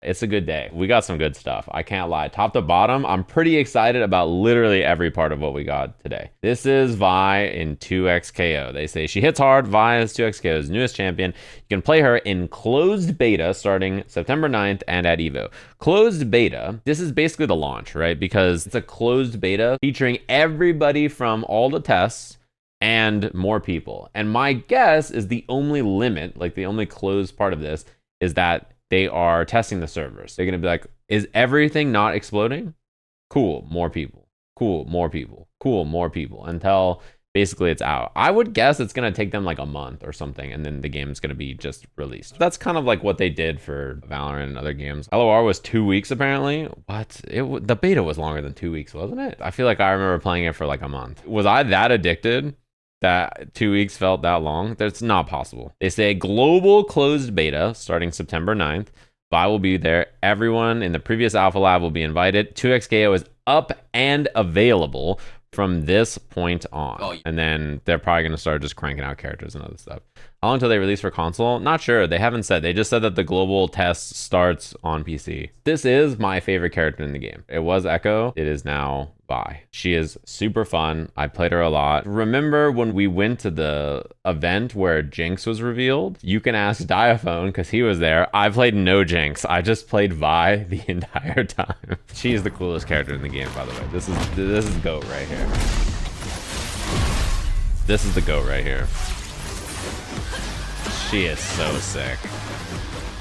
It's a good day. We got some good stuff. I can't lie. Top to bottom, I'm pretty excited about literally every part of what we got today. This is Vi in 2x KO. They say she hits hard. Vi is 2x KO's newest champion. You can play her in closed beta starting September 9th and at Evo. Closed beta, this is basically the launch, right? Because it's a closed beta featuring everybody from all the tests and more people. And my guess is the only limit, like the only closed part of this, is that they are testing the servers. They're gonna be like, is everything not exploding? Cool, more people. Cool, more people. Cool, more people. Until basically it's out. I would guess it's gonna take them like a month or something, and then the game's gonna be just released. That's kind of like what they did for Valorant and other games. LOR was 2 weeks apparently. What? The beta was longer than 2 weeks, wasn't it? I feel like I remember playing it for like a month. Was I that addicted that 2 weeks felt that long? That's not possible. They say global closed beta starting September 9th. Vi will be there. Everyone in the previous Alpha Lab will be invited. 2xKO is up and available from this point on. Oh, and then they're probably going to start just cranking out characters and other stuff. How long until they release for console? Not sure. They haven't said. They just said that the global test starts on PC. This is my favorite character in the game. It was Echo. It is now Vi. She is super fun. I played her a lot. Remember when we went to the event where Jinx was revealed? You can ask Diaphone because he was there. I played no Jinx. I just played Vi the entire time. She is the coolest character in the game, by the way. This is GOAT right here. This is the GOAT right here. She is so sick.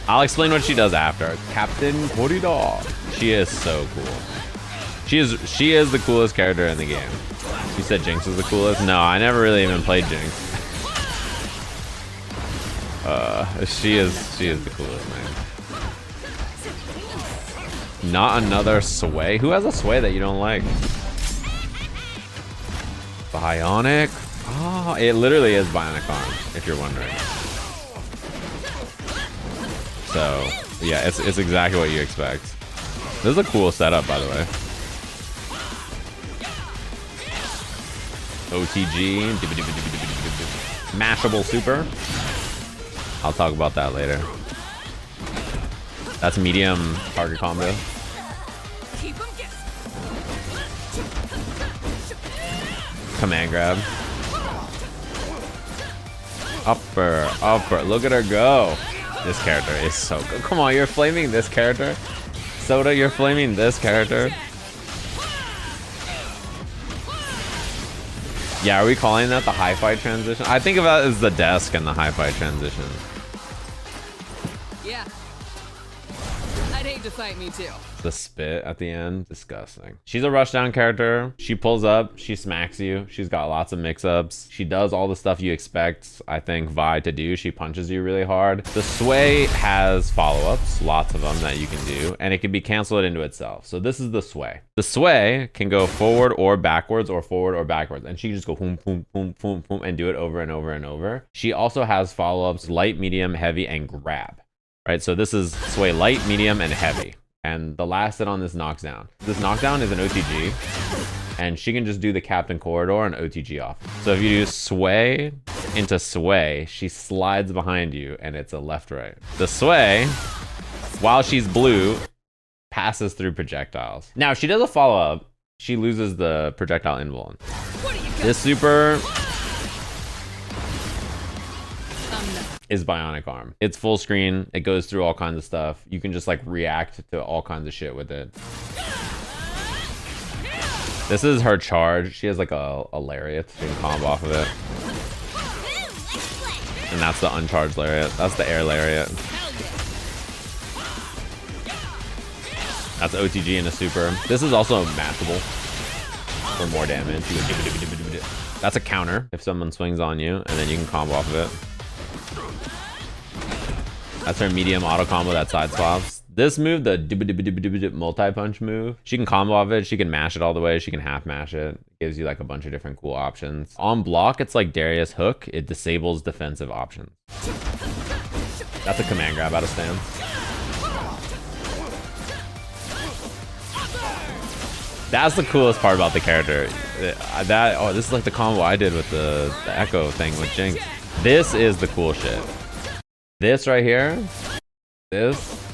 I'll explain what she does after. Captain Corridor. She is so cool. She is the coolest character in the game. You said Jinx is the coolest? No, I never really even played Jinx. She is the coolest, man. Not another Sway. Who has a Sway that you don't like? Bionic? Oh, it literally is Bionic Arm, if you're wondering. So, yeah, it's exactly what you expect. This is a cool setup, by the way. OTG. Mashable super. I'll talk about that later. That's medium target combo. Command grab. Upper. Look at her go. This character is so good. Come on, you're flaming this character. Soda, you're flaming this character. Yeah, are we calling that the hi-fi transition? I think of that as the desk and the hi-fi transition. Yeah. I'd hate to fight me too. The spit at the end, disgusting. She's a rushdown character. She pulls up, she smacks you. She's got lots of mix-ups. She does all the stuff you expect, I think, Vi to do. She punches you really hard. The Sway has follow-ups, lots of them that you can do, and it can be canceled into itself. So this is the Sway. The Sway can go forward or backwards or forward or backwards, and she can just go boom, boom, boom, boom, boom, and do it over and over and over. She also has follow-ups, light, medium, heavy, and grab. Right, so this is Sway light, medium, and heavy. And the last hit on this knocks down. This knockdown is an OTG, and she can just do the Captain Corridor and OTG off. So if you do Sway into Sway, she slides behind you, and it's a left-right. The Sway, while she's blue, passes through projectiles. Now, if she does a follow-up, she loses the projectile invuln. This super is Bionic Arm. It's full screen. It goes through all kinds of stuff. You can just like react to all kinds of shit with it. This is her charge. She has like a lariat. You can combo off of it. And that's the uncharged lariat. That's the air lariat. That's OTG and a super. This is also matchable for more damage. That's a counter if someone swings on you, and then you can combo off of it. That's her medium auto combo that side swaps. This move, the multi-punch move, she can combo off it. She can mash it all the way. She can half mash it. Gives you like a bunch of different cool options. On block, it's like Darius Hook. It disables defensive options. That's a command grab out of stance. That's the coolest part about the character. This is like the combo I did with the Echo thing with Jinx. This is the cool shit. This right here, this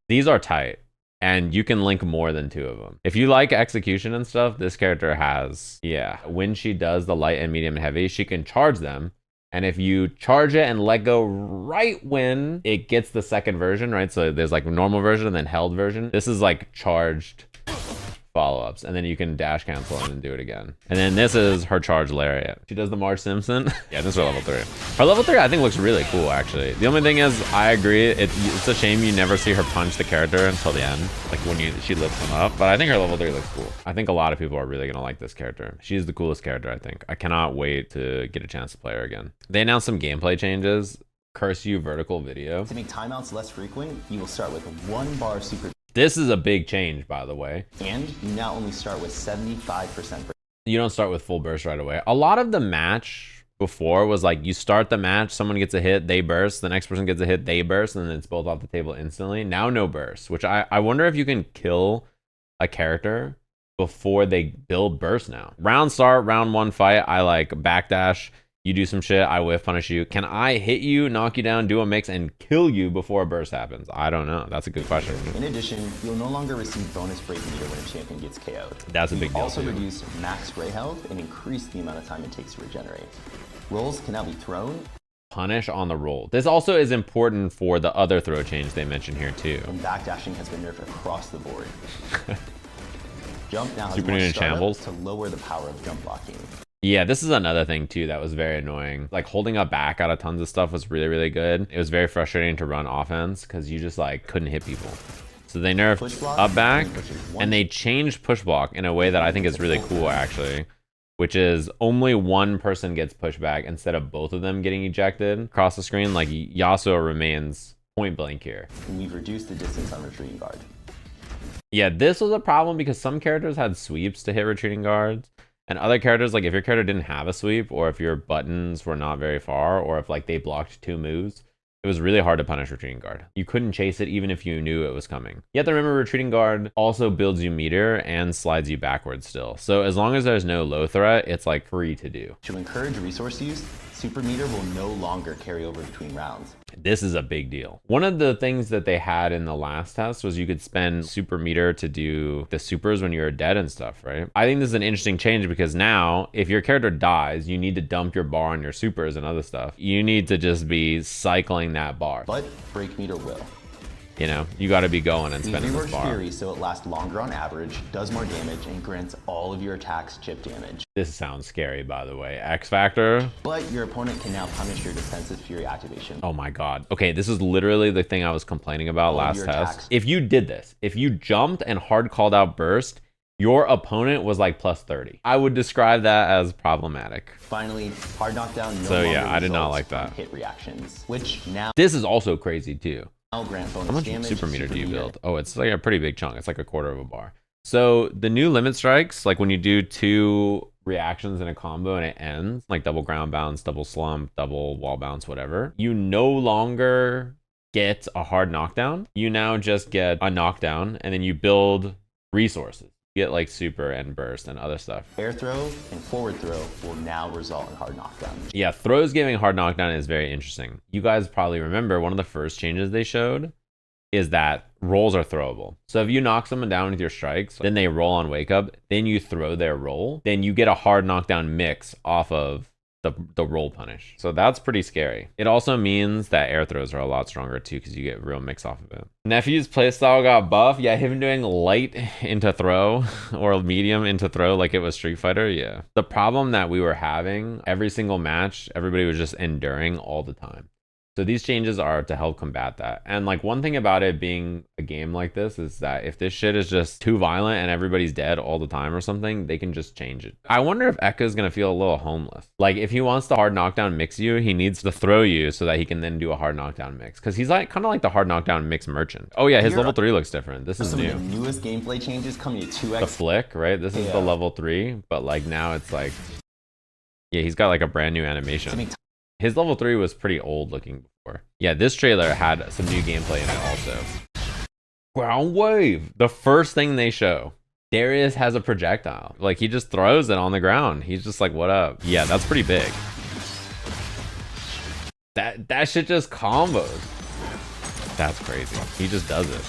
These are tight. And you can link more than 2 of them. If you like execution and stuff, this character has, yeah. When she does the light and medium and heavy, she can charge them. And if you charge it and let go right when it gets the second version, right? So there's like normal version and then held version. This is like charged follow-ups, and then you can dash cancel and then do it again. And then this is her charge lariat. She does the Marge Simpson. Yeah, this is her level 3. Her level 3 I think looks really cool actually. The only thing is, I agree, it's a shame you never see her punch the character until the end, like when she lifts them up. But I think her level 3 looks cool. I think a lot of people are really gonna like this character. She's the coolest character, I think. I cannot wait to get a chance to play her again. They announced some gameplay changes. Curse you vertical video. To make timeouts less frequent, you will start with 1 bar super. This is a big change, by the way. And you now only start with 75%. You don't start with full burst right away. A lot of the match before was like you start the match, someone gets a hit, they burst, the next person gets a hit, they burst, and then it's both off the table instantly. Now no burst, which I wonder if you can kill a character before they build burst now. Round start, round 1 fight, I like backdash. You do some shit, I whiff punish you. Can I hit you, knock you down, do a mix, and kill you before a burst happens? I don't know. That's a good question. In addition, you'll no longer receive bonus break meter when a champion gets KO'd. That's a big deal Also too. reduce max spray health and increase the amount of time it takes to regenerate. Rolls can now be thrown. Punish on the roll. This also is important for the other throw change they mentioned here too. And backdashing has been nerfed across the board. Jump now has Super more Ninja startup Shambles. to lower the power of jump blocking. Yeah, this is another thing too that was very annoying. Like holding up back out of tons of stuff was really, really good. It was very frustrating to run offense because you just like couldn't hit people. So they nerfed up back and they changed push block in a way that I think is really cool actually, which is only one person gets pushed back instead of both of them getting ejected across the screen. Like Yasuo remains point blank here. And we've reduced the distance on retreating guard. Yeah, this was a problem because some characters had sweeps to hit retreating guards. And other characters, like if your character didn't have a sweep, or if your buttons were not very far, or if like they blocked 2 moves, it was really hard to punish retreating guard. You couldn't chase it even if you knew it was coming. You have to remember retreating guard also builds you meter and slides you backwards still. So as long as there's no low threat, it's like free to do. To encourage resource use, super meter will no longer carry over between rounds. This is a big deal. One of the things that they had in the last test was you could spend super meter to do the supers when you're dead and stuff, right? I think this is an interesting change because now if your character dies, you need to dump your bar on your supers and other stuff. You need to just be cycling that bar. But break meter will. You know, you got to be going and spending this bar. Fury so it lasts longer on average, does more damage, and grants all of your attacks chip damage. This sounds scary, by the way. X Factor. But your opponent can now punish your defensive Fury activation. Oh my god. Okay, this is literally the thing I was complaining about last test. Attacks. If you did this, if you jumped and hard called out burst, your opponent was like plus 30. I would describe that as problematic. Finally, hard knockdown. So yeah, I did not like that. Hit reactions, which now this is also crazy too. grant bonus How much damage, super meter do you build? Oh, it's like a pretty big chunk. It's like a quarter of a bar. So the new limit strikes, like when you do 2 reactions in a combo and it ends, like double ground bounce, double slump, double wall bounce, whatever, you no longer get a hard knockdown. You now just get a knockdown and then you build resources. You get like super and burst and other stuff. Air throw and forward throw will now result in hard knockdown. Yeah, throws giving hard knockdown is very interesting. You guys probably remember one of the first changes they showed is that rolls are throwable. So if you knock someone down with your strikes, then they roll on wake up, then you throw their roll, then you get a hard knockdown mix off of the roll punish. So that's pretty scary. It also means that air throws are a lot stronger too because you get real mix off of it. Nephew's playstyle got buff. Yeah, him doing light into throw or medium into throw like it was Street Fighter. Yeah. The problem that we were having every single match, everybody was just enduring all the time. So these changes are to help combat that. And like one thing about it being a game like this is that if this shit is just too violent and everybody's dead all the time or something, they can just change it. I wonder if Ekka's gonna feel a little homeless. Like if he wants to hard knockdown mix you, he needs to throw you so that he can then do a hard knockdown mix. Cause he's like kind of like the hard knockdown mix merchant. Oh yeah, his level 3 looks different. This is Some new. of the newest gameplay changes coming to 2x. The flick, right? This is the level 3, but like now it's like, yeah, he's got like a brand new animation. His level 3 was pretty old looking before. Yeah, this trailer had some new gameplay in it also. Ground wave. The first thing they show. Darius has a projectile. Like he just throws it on the ground. He's just like, what up? Yeah, that's pretty big. That shit just combos. That's crazy. He just does it.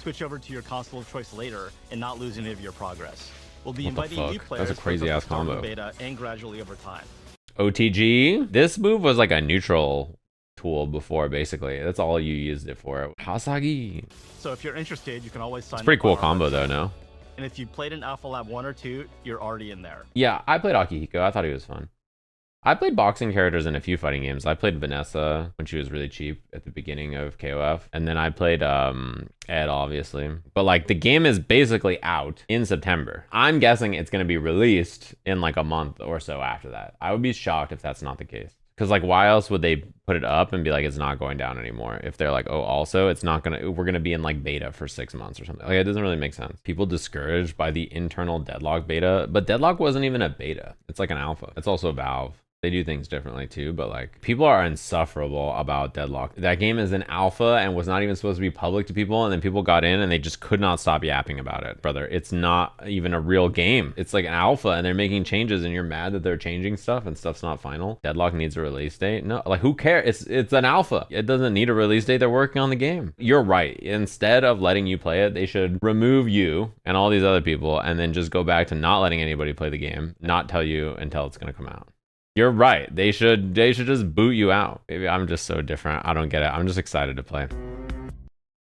Switch over to your console of choice later and not lose any of your progress. We'll be What the inviting new fuck? players That's a crazy ass from the start of combo. the beta and gradually over time. OTG. This move was like a neutral tool before, basically. That's all you used it for. Hasagi. So if you're interested, you can always sign It's a pretty up cool on our combo website. though, no? And if you played in Alpha Lab 1 or 2, you're already in there. Yeah, I played Akihiko. I thought he was fun. I played boxing characters in a few fighting games. I played Vanessa when she was really cheap at the beginning of KOF. And then I played Ed, obviously. But like the game is basically out in September. I'm guessing it's going to be released in like a month or so after that. I would be shocked if that's not the case. Because like why else would they put it up and be like it's not going down anymore if they're like, oh, also it's not gonna, we're gonna be in like beta for 6 months or something. Like it doesn't really make sense. People discouraged by the internal Deadlock beta, but Deadlock wasn't even a beta. It's like an alpha. It's also Valve. They do things differently too, but like people are insufferable about Deadlock. That game is an alpha and was not even supposed to be public to people, and then people got in and they just could not stop yapping about it. Brother, it's not even a real game. It's like an alpha and they're making changes and you're mad that they're changing stuff and stuff's not final. Deadlock needs a release date. No, like who cares? It's an alpha. It doesn't need a release date. They're working on the game. You're right. Instead of letting you play it, they should remove you and all these other people and then just go back to not letting anybody play the game, not tell you until it's going to come out. You're right. They should just boot you out. Maybe I'm just so different. I don't get it. I'm just excited to play.